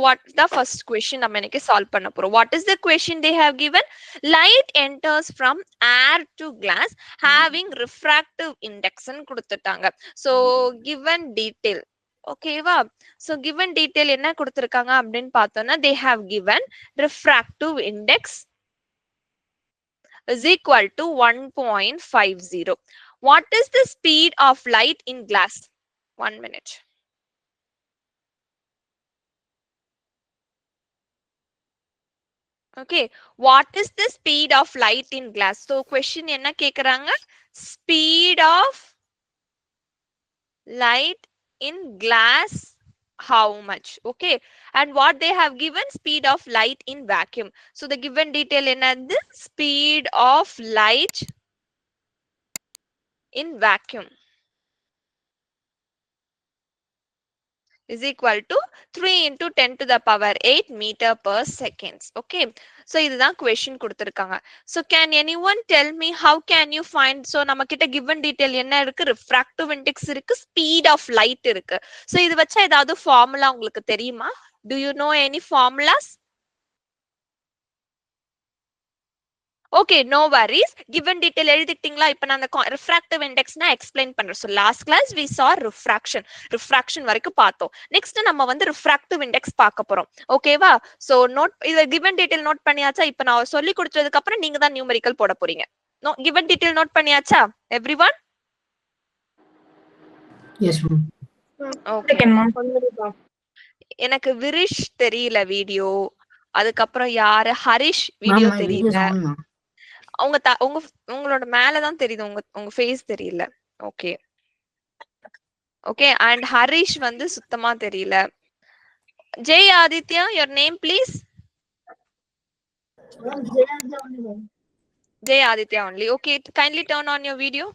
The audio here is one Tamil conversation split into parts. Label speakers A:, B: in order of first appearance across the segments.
A: what the first question நம்ம இன்னைக்கு solve பண்ண போறோம். What is the question they have given? Light enters from air to glass having refractive index ன்னு கொடுத்துட்டாங்க. So given detail. ஓகேவா? So given detail என்ன கொடுத்திருக்காங்க அப்படின்னு பார்த்தோம்னா they have given refractive index is equal to 1.50. What is the speed of light in glass? 1 minute. Okay, what is the speed of light in glass? So question என்ன கேக்குறாங்க? Speed of light in glass, how much? Okay, and what they have given? Speed of light in vacuum. So the given detail என்னது? Speed of light in vacuum is equal to 3 into 10 to the power 8 meter per seconds. Okay, so இதுதான் question கொடுத்திருக்காங்க. So can anyone tell me how can you find? So நம்ம கிட்ட given detail என்ன இருக்கு? Refractive index இருக்கு, speed of light இருக்கு. So இது வச்சா ஏதாவது formula உங்களுக்கு தெரியுமா? Do you know any formulas? Okay, no worries. Given detail எழுதிட்டீங்களா? இப்ப நான் அந்த refractive index நான் explain பண்றேன். So last class we saw refraction வரைக்கும் பார்த்தோம். Next நம்ம வந்து refractive index பார்க்க போறோம். ஓகேவா? So note இத given detail note பண்ணியாச்சா? இப்ப நான் சொல்லி கொடுத்ததுக்கு அப்புறம் நீங்க தான் numerical போட போறீங்க. No, given detail note பண்ணியாச்சா? Everyone?
B: Yes ma'am.
A: Okay. எனக்கு விரிஷ் தெரியல வீடியோ. அதுக்கப்புறம் யாரு? ஹரிஷ் வீடியோ தெரியல. உங்க உங்களோட மேலதான் தெரியுது, உங்க ஃபேஸ் தெரியல. ஓகே ஓகே, அண்ட் ஹரிஷ் வந்து சுத்தமா தெரியல. Jai Aditya, your name please. Jay Aditya only. Okay, kindly turn on your video.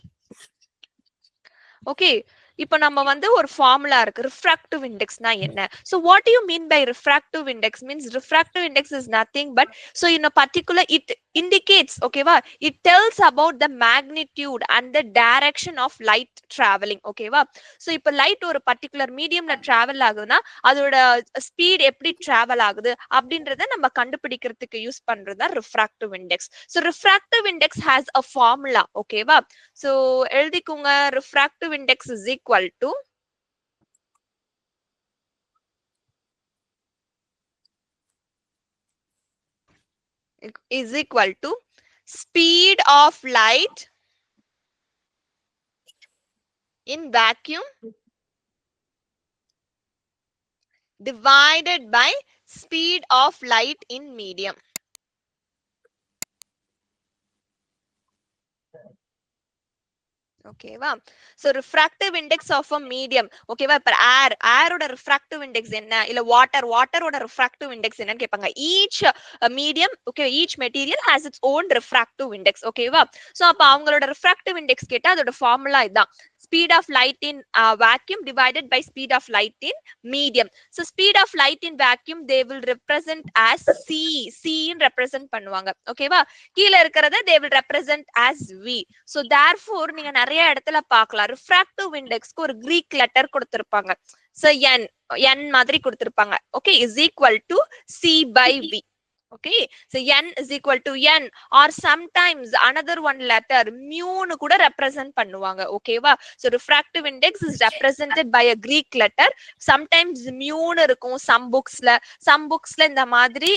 A: Okay, இப்போ நம்ம வந்து ஒரு ஃபார்முலா இருக்கு, refractive indexனா என்ன? So what do you mean by refractive index? Means refractive index is nothing but, so in a particular it indicates, okay va, it tells about the magnitude and the direction of light traveling. Okay va, so இப்போ light ஒரு particular mediumல travel ஆகுதுன்னா அதோட speed எப்படி travel ஆகுது அப்படின்றத நம்ம கண்டுபிடிக்கிறதுக்கு யூஸ் பண்றதா refractive index. So refractive index has a formula. Okay va, so எழுதிக்குங்க, refractive index is equal to speed of light in vacuum divided by speed of light in medium. Okay va, so refractive index of a medium. Okay va, per air oda refractive index enna illa water oda refractive index enna kepanga. Each medium, okay, each material has its own refractive index. Okay va, so appo avangaloda refractive index ketta adoda formula idha, speed of light in vacuum divided by speed of light in medium. So speed of light in vacuum they will represent as c in represent பண்ணுவாங்க. Okay va, கீழ இருக்குறத they will represent as v. So therefore நீங்க நிறைய இடத்துல பார்க்கலாம் refractive indexக்கு ஒரு Greek letter கொடுத்திருப்பாங்க. So n மாதிரி கொடுத்திருப்பாங்க. Okay, is equal to c by v. Okay, so n is equal to n, or sometimes another one letter mu nu kuda represent பண்ணுவாங்க. Okay va, so refractive index is represented by a Greek letter. Sometimes mu nu இருக்கும் some booksல இந்த மாதிரி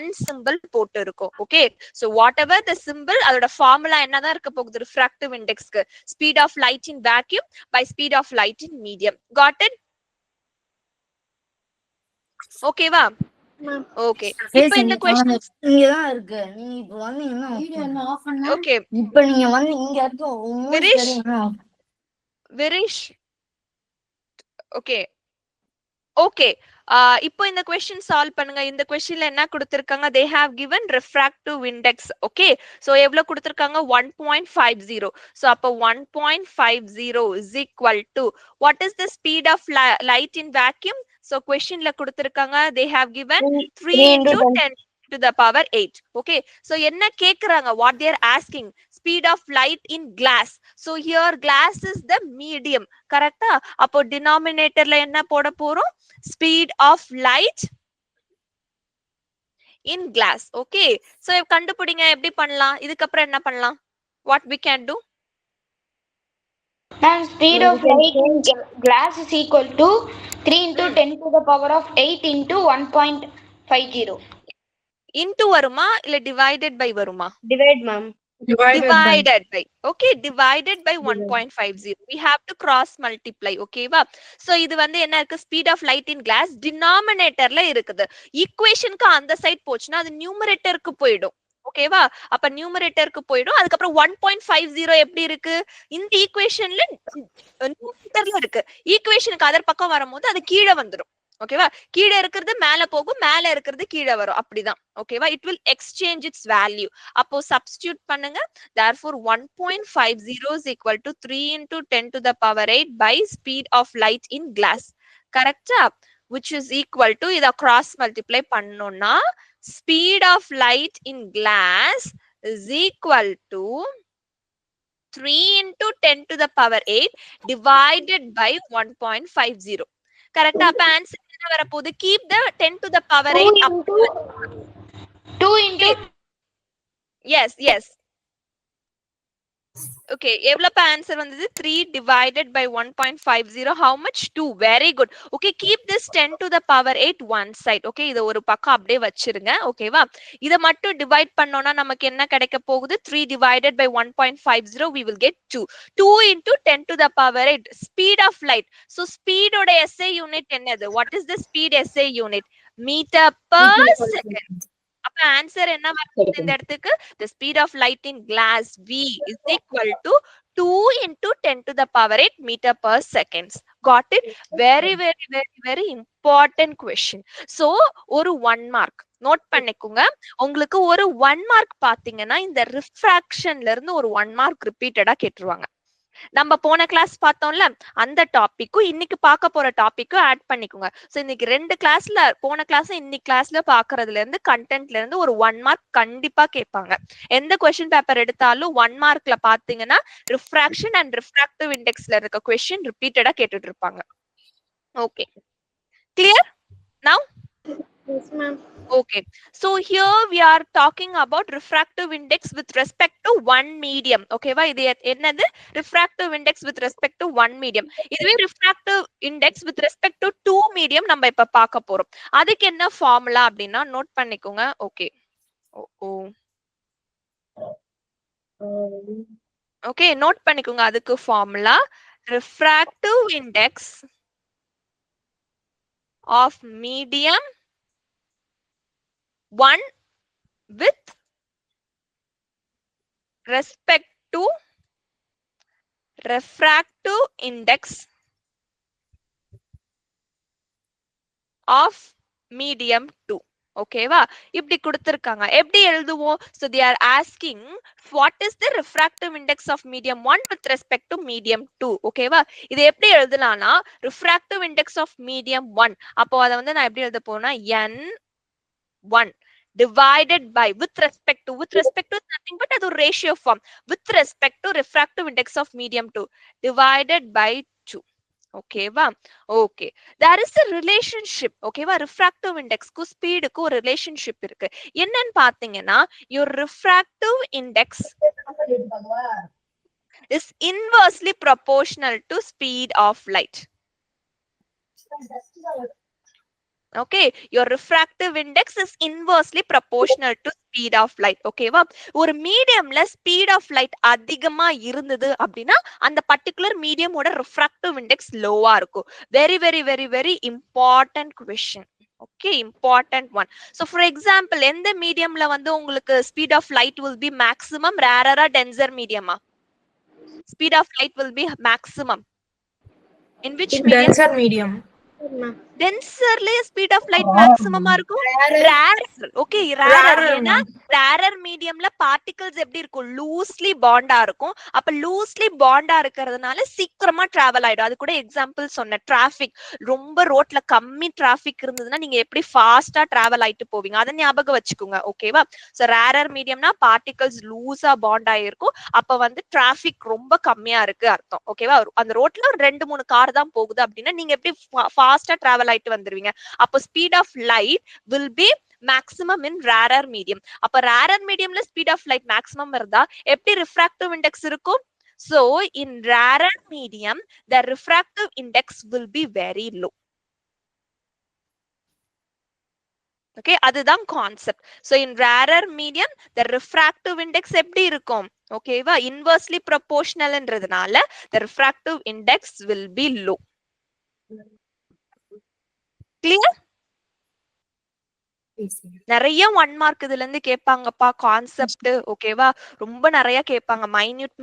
A: n symbol போட்டு இருக்கும். Okay, so whatever the symbol அதோட formula என்னதான் இருக்க போகுது refractive indexக்கு? Speed of light in vacuum by speed of light in medium. Got it? Okay va, okay, இப்போ இந்த क्वेश्चन
B: இங்க தான் இருக்கு, நீ இப்போ வந்தீங்கன்னா வீடியோ என்ன ஆஃப் பண்ணா?
A: ஓகே,
B: இப்போ நீங்க வந்து இங்க இருக்க
A: விரிஷ் ஓகே ஓகே, இப்போ இந்த क्वेश्चन சால்வ் பண்ணுங்க. இந்த क्वेश्चनல என்ன கொடுத்திருக்காங்க? they have given refractive index. okay, so எவ்வளவு கொடுத்திருக்காங்க? 1.50. so அப்ப 1.50 is equal to what is the speed of light in vacuum? so questionல கொடுத்திருக்காங்க they have given 3 into 10. to the power 8. Okay, so enna kekranga, what they are asking, speed of light in glass. So here glass is the medium, correct? Appo denominator la enna poda porom, speed of light in glass. Okay, so கண்டுபிடிங்க எப்படி பண்ணலாம், இதுக்கு அப்புறம் என்ன பண்ணலாம், what we can do?
C: And speed of light in glass is equal to 3 into 10 to the power of 8 into 1.50.
A: Into வருமா இல்ல divided by வருமா?
B: Divide, ma'am.
A: Divided by. Okay, divided by 1.50. We have to cross multiply. Okay வா? So இது வந்து என்ன இருக்கு, speed of light in glass denominatorல இருக்குது. ஈக்குவேஷனுக்கு அந்த சைட் போச்சுன்னா அது நியூமரேட்டருக்கு போயிடும். ஓகேவா? அப்ப நியூமரேட்டருக்கு போயிடும். அதுக்கப்புறம் 1.50 எப்படி இருக்கு, இந்த ஈக்குவேஷன்ல நியூமரேட்டர்ல இருக்கு. ஈக்குவேஷனுக்கு அதர் பக்கம் வரும்போது அது கீழே வந்துடும். ஓகேவா? கீழே இருக்கிறது மேல போகும், மேல இருக்கிறது கீழே வரும். அப்படிதான். ஓகேவா? It will exchange it's value. அப்போ சப்ஸ்டிடியூட் பண்ணுங்க. therefore 1.50 is equal to 3 into 10 to the power 8 by speed of light in glass. கரெக்டா? which is equal to, இத cross multiply பண்ணோம்னா speed of light in glass is equal to 3 into 10 to the power 8 divided by 1.50. correct? அப்ப ஆன்சர் என்ன வர போகுது, keep the 10 to the power 8 up.
C: 2 into
A: yes. Okay, எவ்வளவு ஆன்சர் வந்தது, 3 divided by 1.50, how much, 2. very good. okay, keep this 10 to the power 8 one side. okay, இத ஒரு பக்கம் அப்படியே வச்சிருங்க. ஓகேவா? இத மட்டும் டிவைட் பண்ணோம்னா நமக்கு என்ன கிடைக்க போகுது, 3 divided by 1.50, we will get 2. 2 into 10 to the power 8, speed of light. so speed ஓட SI unit என்னது, what is the speed SI unit, meter per second. அப்ப ஆன்சர் என்ன வருது இந்த இடத்துக்கு, the speed of light in glass V is equal to 2 into 10 to the power 8 meter per seconds. got it? very important question. so ஒரு 1 mark நோட் பண்ணிக்கோங்க. உங்களுக்கு ஒரு 1 mark பாத்தீங்கன்னா இந்த ரிஃப்ராக்ஷன்ல இருந்து ஒரு 1 mark ரிப்பீட்டடா கேட்டுருவாங்க. நம்ம போன கிளாஸ் பார்த்தோம்ல அந்த டாபிக்கும் இன்னைக்கு பார்க்க போற டாபிக்கும் ஆட் பண்ணிக்கோங்க. சோ இன்னைக்கு 2 கிளாஸ்ல, போன கிளாஸ் இன்னைக்கு கிளாஸ்ல பாக்குறதுல இருந்து கண்டென்ட்ல இருந்து ஒரு 1 மார்க் கண்டிப்பா கேட்பாங்க. எந்த क्वेश्चन பேப்பர் எடுத்தாலும் 1 மார்க்ல பாத்தீங்கன்னா ரிஃப்ராக்ஷன் அண்ட் ரிஃப்ராக்டிவ் இண்டெக்ஸ்ல இருக்க क्वेश्चन ரிப்பீட்டடா கேட்டுட்டு இருப்பாங்க. ஓகே, கிளியர் நவ?
C: yes ma'am.
A: Okay, so here we are talking about refractive index with respect to one medium. okay va, இது என்னது, refractive index with respect to one medium. இதுவே refractive index with respect to two medium நம்ம இப்ப பார்க்க போறோம். அதுக்கு என்ன ஃபார்முலா அப்படினா நோட் பண்ணிக்கோங்க. okay okay, நோட் பண்ணிக்கோங்க. அதுக்கு formula refractive index of medium 1 with respect to refractive index of medium 2. ஓகேவா? இப்படி கொடுத்திருக்காங்க. எப்படி எழுதுவோம்? so they are asking what is the refractive index of medium 1 with respect to medium 2. ஓகேவா? இது எப்படி எழுதலாம்னா refractive index of medium 1, அப்போ அத வந்து நான் எப்படி எழுத போறேன்னா n1 divided by with respect to nothing but அது ஒரு ratio form, with respect to refractive index of medium 2 divided by 2. ஓகேவா? Okay, there is a relationship. ஓகேவா? refractive index க்கு speed க்கு ஒரு relationship இருக்கு. என்னன்னு பாத்தீங்கன்னா your refractive index is inversely proportional to speed of light. okay, your refractive index is inversely proportional to speed of light. ஓகேவா? ஒரு மீடியம்ல speed of light அதிகமா இருந்தது அப்படின்னா அந்த பர்టిక్యులர் மீடியமோட refractive index லோவா இருக்கும். very important question. okay, important one. so for example எந்த மீடியம்ல வந்து உங்களுக்கு speed of light will be maximum, rarer denser medium speed of light will be maximum in which medium?
B: Denser medium.
A: denserly speed of light maximum இருக்கும். rarer. okay, rarer ஏனா ரேரர் மீடியம்ல பார்ட்டிகல்ஸ் எப்படி இருக்கும், லூஸ்லி பாண்டா இருக்கும். அப்ப லூஸ்லி பாண்டா இருக்கிறதுனால சீக்கிரமா டிராவல் ஆயிடும். அது கூட எக்ஸாம்பிள் சொன்ன டிராபிக், ரொம்ப ரோட்ல கம்மி டிராபிக் இருந்ததுன்னா நீங்க எப்படி ஃபாஸ்டா டிராவல் ஆயிட்டு போவீங்க, அதை ஞாபகம் வச்சுக்கோங்க. ஓகேவா? சோ ரேரர் மீடியம்னா பார்ட்டிகல்ஸ் லூஸா பாண்ட் ஆயிருக்கும். அப்ப வந்து டிராபிக் ரொம்ப கம்மியா இருக்கு அர்த்தம். ஓகேவா? அந்த ரோட்ல ஒரு 2-3 கார் தான் போகுது அப்படின்னா நீங்க எப்படி ஃபாஸ்டா டிராவல் ஆயிட்டு வந்துருவீங்க. அப்போ speed of light will be maximum in rarer medium. அப்ப rarer mediumல speed of light maximum இருந்தா எப்படி refractive index இருக்கும்? So in rarer medium the refractive index will be very low. Okay, அதுதான் concept. So in rarer medium the refractive index எப்படி இருக்கும்? ஓகேவா? inversely proportionalன்றதுனால the refractive index will be low. Clear? நிறைய 1 மார்க் இதுல இருந்து கேட்பாங்கப்பா கான்செப்ட். ஓகேவா? ரொம்ப நிறைய கேட்பாங்க.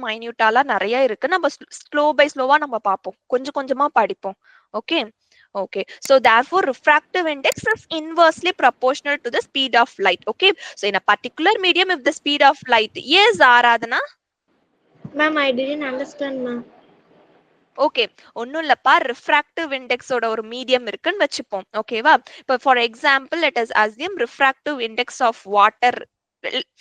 A: மைன்யூட்டாலாம் நிறைய இருக்கு. நம்ம ஸ்லோ பை ஸ்லோவா நம்ம பார்ப்போம், கொஞ்சம் கொஞ்சமா படிப்போம். Okay okay, so therefore refractive index is inversely proportional to the speed of light. Okay, so in a particular medium if the speed of light, yes Aradhana
D: ma'am, I didn't understand ma'am.
A: Okay, ஒன்னும் இல்லப்பா, ரிஃப்ராக்டிவ் இண்டெக்ஸோட ஒரு மீடியம் இருக்குன்னு வச்சுப்போம். ஓகேவா? இப்போ for example let us assume refractive index of water.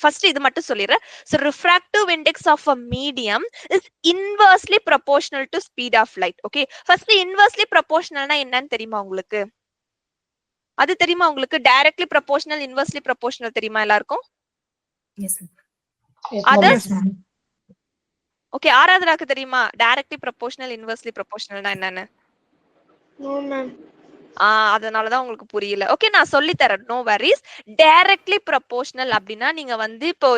A: First இது மட்டும் சொல்லிடுறேன். So refractive index of a medium is inversely proportional to speed of light. Okay, first inversely proportionalனா என்னன்னு தெரியுமா உங்களுக்கு? அது தெரியுமா உங்களுக்கு? டைரக்ட்லி ப்ரொபோர்ஷனல், இன்வெர்ஸ்லி ப்ரொபோர்ஷனல் தெரியுமா எல்லாருக்கும்?
B: Yes sir.
A: Others? ஓகே, ஆராதனாக்கு தெரியுமா டைரக்ட்லி ப்ரொபோர்ஷனல், இன்வெர்ஸ்லி ப்ரொபோர்ஷனல்னா என்னன்னு?
D: No ma'am.
A: அதனாலதான் உங்களுக்கு புரியல. ஓகே, நான் சொல்லி தரேன், நோ வரிஸ். டைரக்ட்லி ப்ரொபோர்ஷனல் அப்படின்னா நீங்க வந்து இப்போ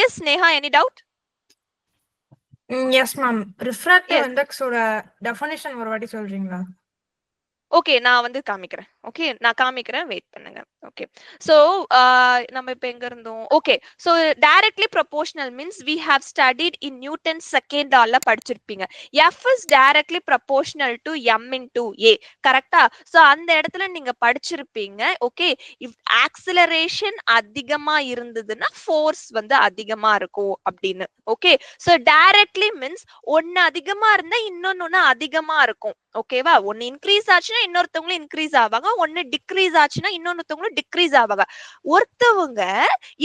A: yes Neha, any doubt?
E: Yes ma'am. Refractive இண்டெக்ஸோட டெஃபினிஷன் ஒரு வாட்டி சொல்றீங்களா?
A: ஓகே, நான் வந்து காமிக்கிறேன். ஓகே, நான் காமிக்கிறேன், வெயிட் பண்ணுங்க. ஓகே, சோ நம்ம இப்ப எங்க இருந்தோம்? Okay, so directly proportional means we have studied in Newton second lawல படிச்சிருப்பீங்க. F is directly proportional to m into a. கரெக்ட்டா? சோ அந்த இடத்துல நீங்க படிச்சிருப்பீங்க. ஓகே, if acceleration அதிகமா இருந்ததுன்னா ஃபோர்ஸ் வந்து அதிகமா இருக்கும் அப்படின்னு. ஓகே, சோ டைரக்ட்லி மீன்ஸ் ஒன்னு அதிகமா இருந்தா இன்னொன்னு அதிகமா இருக்கும். ஓகேவா? ஒன்னு இன்க்ரீஸ் ஆச்சுன்னா இன்னொருத்தவங்களும் இன்க்ரீஸ் ஆவாங்க, ஒன்னு டிக்ரீஸ் ஆச்சுன்னா இன்னொருத்தவங்களும் டிக்ரீஸ் ஆவாங்க. ஒருத்தவங்க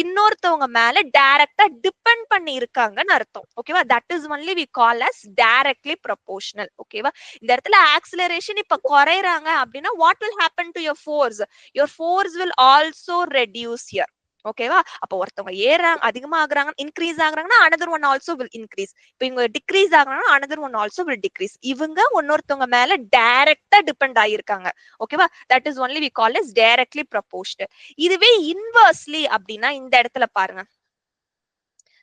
A: இன்னொருத்தவங்க மேல டைரக்டா டிபெண்ட் பண்ணி இருக்காங்கன்னு அர்த்தம். ஓகேவா? That is only we call as directly proportional. ஓகேவா? இந்த இடத்துல ஆக்சிலரேஷன் இப்ப குறையறாங்க அப்படின்னா what will happen to your force? Your force will also reduce here. ஓகேவா? அப்ப ஒருத்தவங்க ஏறாங்க, அதிகமா ஆகுறாங்க, இன்க்ரீஸ் ஆகுறாங்கன்னா another one also will increase. இப்போ இவங்க டிக்ரீஸ் ஆகுறாங்கன்னா another one also will decrease. இவங்க இன்னொருத்தவங்க மேல டைரக்டா டிபெண்ட் ஆயிருக்காங்க. ஓகேவா? that is only we call as directly proportional. இதுவே inversely அப்படின்னா இந்த இடத்துல பாருங்க.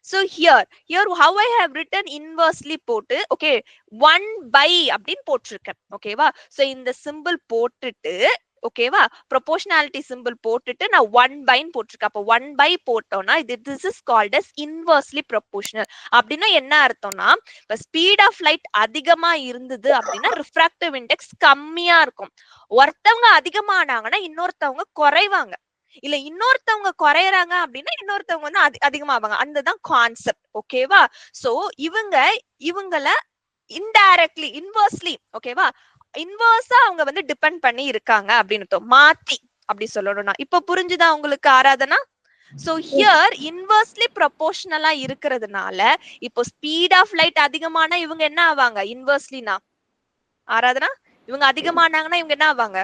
A: So here how I have written inversely போட்டு, okay, 1/, அப்படின்னு போட்டிருக்கேன். ஓகேவா? So இந்த சிம்பிள் போட்டுட்டு, ஓகேவா, ப்ரொபோர்ஷனாலிட்டி சிம்பிள் போட்டுட்டு நான் 1/, போட்டிருக்கேன். அப்போ 1/, போட்டோம்னா this is called as inversely proportional. அப்படின்னா என்ன அர்த்தம்னா, இப்ப ஸ்பீட் ஆஃப் லைட் அதிகமா இருந்தது அப்படின்னா ரிஃப்ராக்டிவ் இண்டெக்ஸ் கம்மியா இருக்கும். ஒருத்தவங்க அதிகமானாங்கன்னா இன்னொருத்தவங்க குறைவாங்க, இல்ல இன்னொருத்தவங்க குறையறாங்க அப்படின்னா இன்னொருத்தவங்க வந்து அதிகமாவாங்க. அதுதான் கான்செப்ட். ஓகேவா? சோ இவங்கள இன்டைரக்ட்லி, இன்வெர்ஸ்லி, ஓகேவா, இன்வெர்ஸா அவங்க வந்து டிபெண்ட் பண்ணி இருக்காங்க அப்படின்னு மாத்தி அப்படி சொல்லணும்னா. இப்ப புரிஞ்சுதா உங்களுக்கு ஆராதனா? சோ ஹியர் இன்வெர்ஸ்லி ப்ரொபோர்ஷனலா இருக்கிறதுனால இப்போ ஸ்பீட் ஆஃப் லைட் அதிகமானா இவங்க என்ன ஆவாங்க? இன்வெர்ஸ்லினா ஆராதனா, இவங்க அதிகமானாங்கன்னா இவங்க என்ன ஆவாங்க?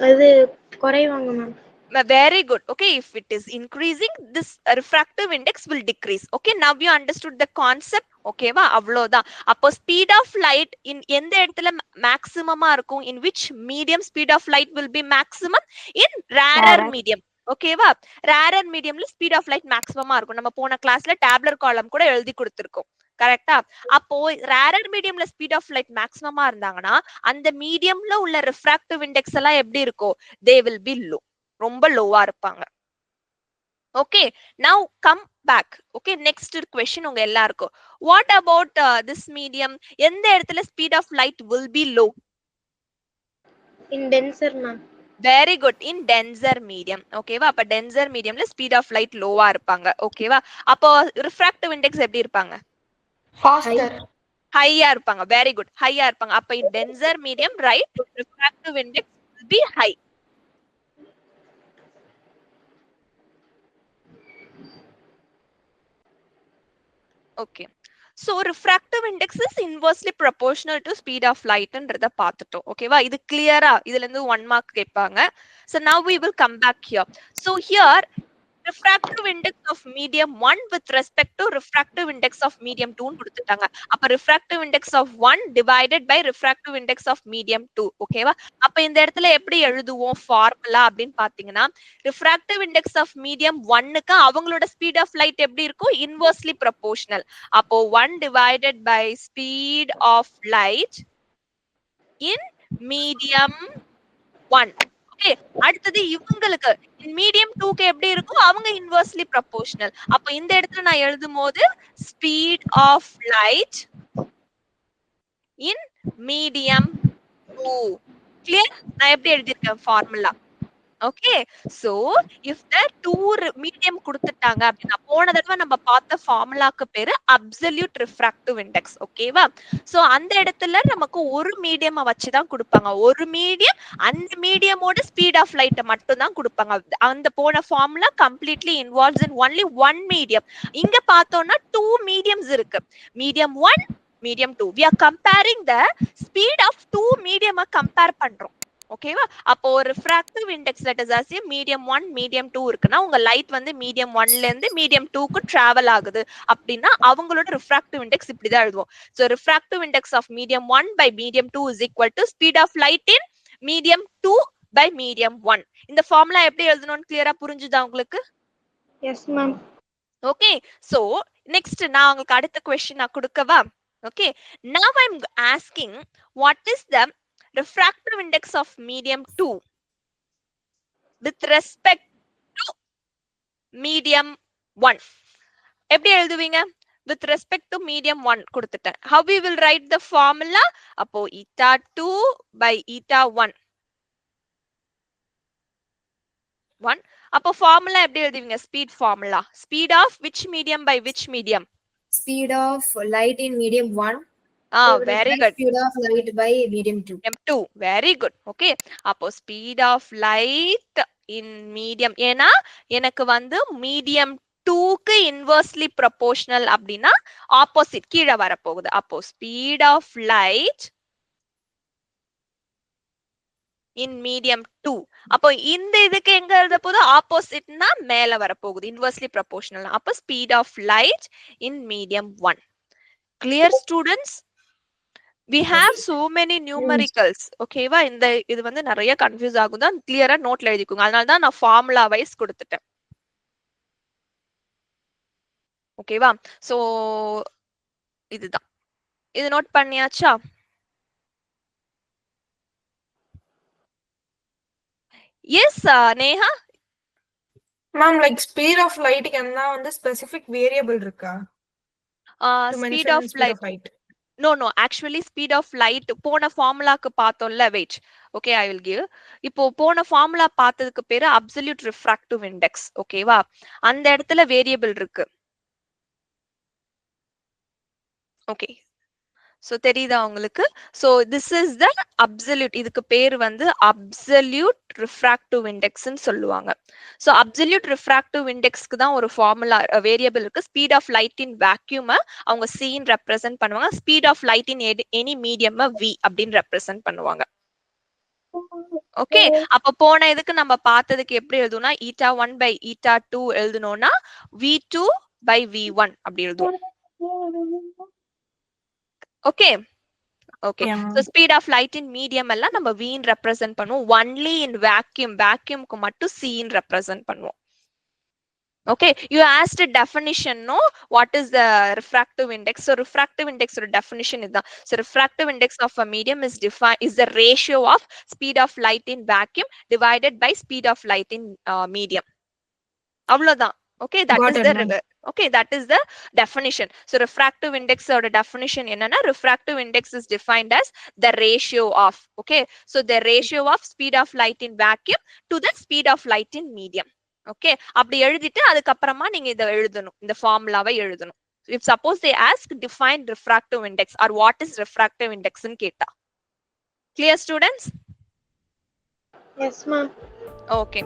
D: அது குறைவாங்க ma'am.
A: Very good. Okay, if it is increasing, this refractive index will decrease. Okay, now you understood the concept. Okay va, avlodhaan. Appo speed of light in endha edathila maximum இருக்கும்? In which medium speed of light will be maximum? In rarer medium. Okay va, rarer mediumல speed of light maximum இருக்கும். நம்ம போன கிளாஸ்ல டேபுலர் காலம் கூட எழுதி கொடுத்திருக்கோம். கரெக்ட்டா? அப்போ ரேரர் மீடியம்ல ஸ்பீட் ஆஃப் லைட் மேக்ஸிமமா இருந்தாங்கன்னா அந்த மீடியம்ல உள்ள ரிஃப்ராக்டிவ் இண்டெக்ஸ் எல்லாம் எப்படி இருக்கும்? they will be low, ரொம்ப லோவா இருப்பாங்க. Okay, now come back. Okay, next question உங்க எல்லாருக்கும். What about this medium? எந்த இடத்துல speed of light will be low?
D: In denser ma'am.
A: Very good. In denser medium. ஓகேவா? அப்ப டென்சர் மீடியம்ல ஸ்பீட் ஆஃப் லைட் லோவா இருப்பாங்க. ஓகேவா? அப்போ ரிஃப்ராக்டிவ் இண்டெக்ஸ் எப்படி இருப்பாங்க?
C: faster.
A: ஹையா இருப்பாங்க. Very good. ஹையா இருப்பாங்க. அப்ப in denser medium right refractive index will be high. Okay. So refractive index is inversely proportional to speed of light ன்றத பார்த்துட்டோம். ஓகேவா? இது கிளியரா இதுல இருந்து 1 மார்க் கேட்பாங்க. So now we will come back here. So here refractive index of medium 1 with respect to refractive index of medium 2 ன்னு கொடுத்துட்டாங்க. அப்ப refractive index of 1 divided by refractive index of medium 2. ஓகேவா? அப்ப இந்த இடத்துல எப்படி எழுதுவோம் ஃபார்முலா அப்படின்னு பாத்தீங்கன்னா refractive index of medium 1க்கு அவங்களோட speed of light எப்படி இருக்கும்? Inversely proportional. அப்போ 1 divided by speed of light in medium 1. Okay, அடுத்தது இவங்களுக்கு மீடியம் 2க்கு எப்படி இருக்கும்? அவங்க இன்வெர்ஸ்லி ப்ரொபோர்ஷனல். அப்ப இந்த இடத்துல நான் எழுதும் போது speed of light in medium 2. Clear? நான் எப்படி எழுதிருக்கேன் formula. Okay, so if the 2 medium கொடுத்துட்டாங்க அப்படின்னா போன தடவை நம்ம பார்த்த ஃபார்முலாக்கு பேரு அப்சல்யூட் ரிஃப்ராக்டிவ் இண்டெக்ஸ். ஓகேவா? சோ அந்த இடத்துல நமக்கு ஒரு மீடியம் வச்சுதான் கொடுப்பாங்க. ஒரு மீடியம், அந்த மீடியமோட ஸ்பீட் ஆஃப் லைட் மட்டும் தான் கொடுப்பாங்க. அந்த போன formula completely involves in only one medium. இங்க பார்த்தோம்னா 2 மீடியம்ஸ் இருக்கு. Medium 1, medium 2. we are comparing the speed of 2 medium compare பண்றோம். ஓகேவா? அப்போ ஒரு refractive index let us assume medium 1 medium 2 இருக்குன்னா உங்க லைட் வந்து மீடியம் 1ல இருந்து மீடியம் 2க்கு டிராவல் ஆகுது அப்படின்னா அவங்களோட ரிஃப்ராக்டிவ் இண்டெக்ஸ் இப்படிதான் எழுதுவோம். So refractive index of medium 1 by medium 2 is equal to speed of light in medium 2 by medium 1. இந்த ஃபார்முலா எப்படி எழுதணும்னு கிளியரா புரிஞ்சுதா உங்களுக்கு?
D: Yes ma'am.
A: Okay, so next நான் உங்களுக்கு அடுத்த क्वेश्चन நான் கொடுக்கவா? ஓகே, now I'm asking what is the refractive index of medium 2 with respect to medium 1. எப்படி எழுதுவீங்க? with respect to medium 1 கொடுத்துட்டேன். how we will write the formula? அப்போ eta 2 by eta 1. அப்போ ஃபார்முலா எப்படி எழுதுவீங்க? Speed formula. Speed of which medium by which medium?
B: Speed of light in medium 1.
A: Very good.
B: Speed of light by medium 2.
A: medium 2. Very good. Okay. அப்போ speed of light in medium. ஏன்னா எனக்கு வந்து medium 2க்கு inversely proportional அப்படின்னா ஆப்போசிட் கீழே வரப்போகுது. அப்போ speed of light in medium 2. அப்போ இந்த இதுக்கு எங்க எழுத போகுது? ஆப்போசிட்னா மேல வரப்போகுது. inversely proportional. அப்போ speed of light in medium 1. Clear students? We have so many numericals. ஓகேவா? இந்த இது வந்து நிறைய கன்ஃபியூஸ் ஆகும் தான். கிளியரா நோட்ல எழுதிக்கோங்க. அதனால தான் நான் ஃபார்முலா வைஸ் கொடுத்துட்டேன். ஓகேவா? சோ இதுதான். இது நோட் பண்ணியாச்சா? Yes Neha.
E: Ma'am like speed of லைட்டுக்கு என்ன வந்து ஸ்பெசிபிக் வேரியபிள் இருக்கா?
A: Speed of light no actually speed of light போன ஃபார்முலாக்கு பார்த்தோம்ல. Wait. Okay, I will give. இப்போ போன ஃபார்முலா பார்த்ததுக்கு பேரு அப்சல்யூட் ரிஃப்ராக்டிவ் இண்டெக்ஸ். ஓகேவா? அந்த இடத்துல வேரியபிள் இருக்கு. ஓகே, சோ தெரியுதா உங்களுக்கு? So this is the absolute. இதுக்கு பேர் வந்து அப்சல்யூட் ரிஃப்ராக்டிவ் இண்டெக்ஸ்னு சொல்லுவாங்க. சோ அப்சல்யூட் ரிஃப்ராக்டிவ் இண்டெக்ஸ்க்கு தான் ஒரு ஃபார்முலா வேரியபிள் இருக்கு. Speed of light in vacuum அவங்க சீன் ரெப்ரசென்ட் பண்ணுவாங்க. Speed of light in any medium v அப்படின்னு ரெப்ரசென்ட் பண்ணுவாங்க. ஓகே, அப்ப போன இதுக்கு நம்ம பார்த்ததுக்கு எப்படி எழுதுனா eta 1 by eta 2 எழுதணும்னா v2 by v1 அப்படி எழுதுவோம். Okay okay, so speed of light in medium எல்லாம் நம்ம v ன்னு ரெப்ரசென்ட் பண்ணுவோம். ஒன்லி இன் வேக்யூம்க்கு மட்டும் c ன்னு ரெப்ரசென்ட் பண்ணுவோம். Okay, you asked a definition, no? What is the refractive index? So refractive index or definition is the refractive index of a medium is the ratio of speed of light in vacuum divided by speed of light in medium. அவ்வளவுதான். Okay, that
E: Got
A: is
E: it,
A: the
E: ma'am.
A: okay, that is the definition. So refractive index or the definition என்னன்னா refractive index is defined as the ratio of, okay, so the ratio of speed of light in vacuum to the speed of light in medium. Okay, அப்படி எழுதிட்டு அதுக்கப்புறமா நீங்க இதை எழுதணும், இந்த ஃபார்முலாவை எழுதணும். If suppose they ask define refractive index or what is refractive index ன்னு கேட்டா. Clear students?
D: Yes, ma'am.
A: Okay.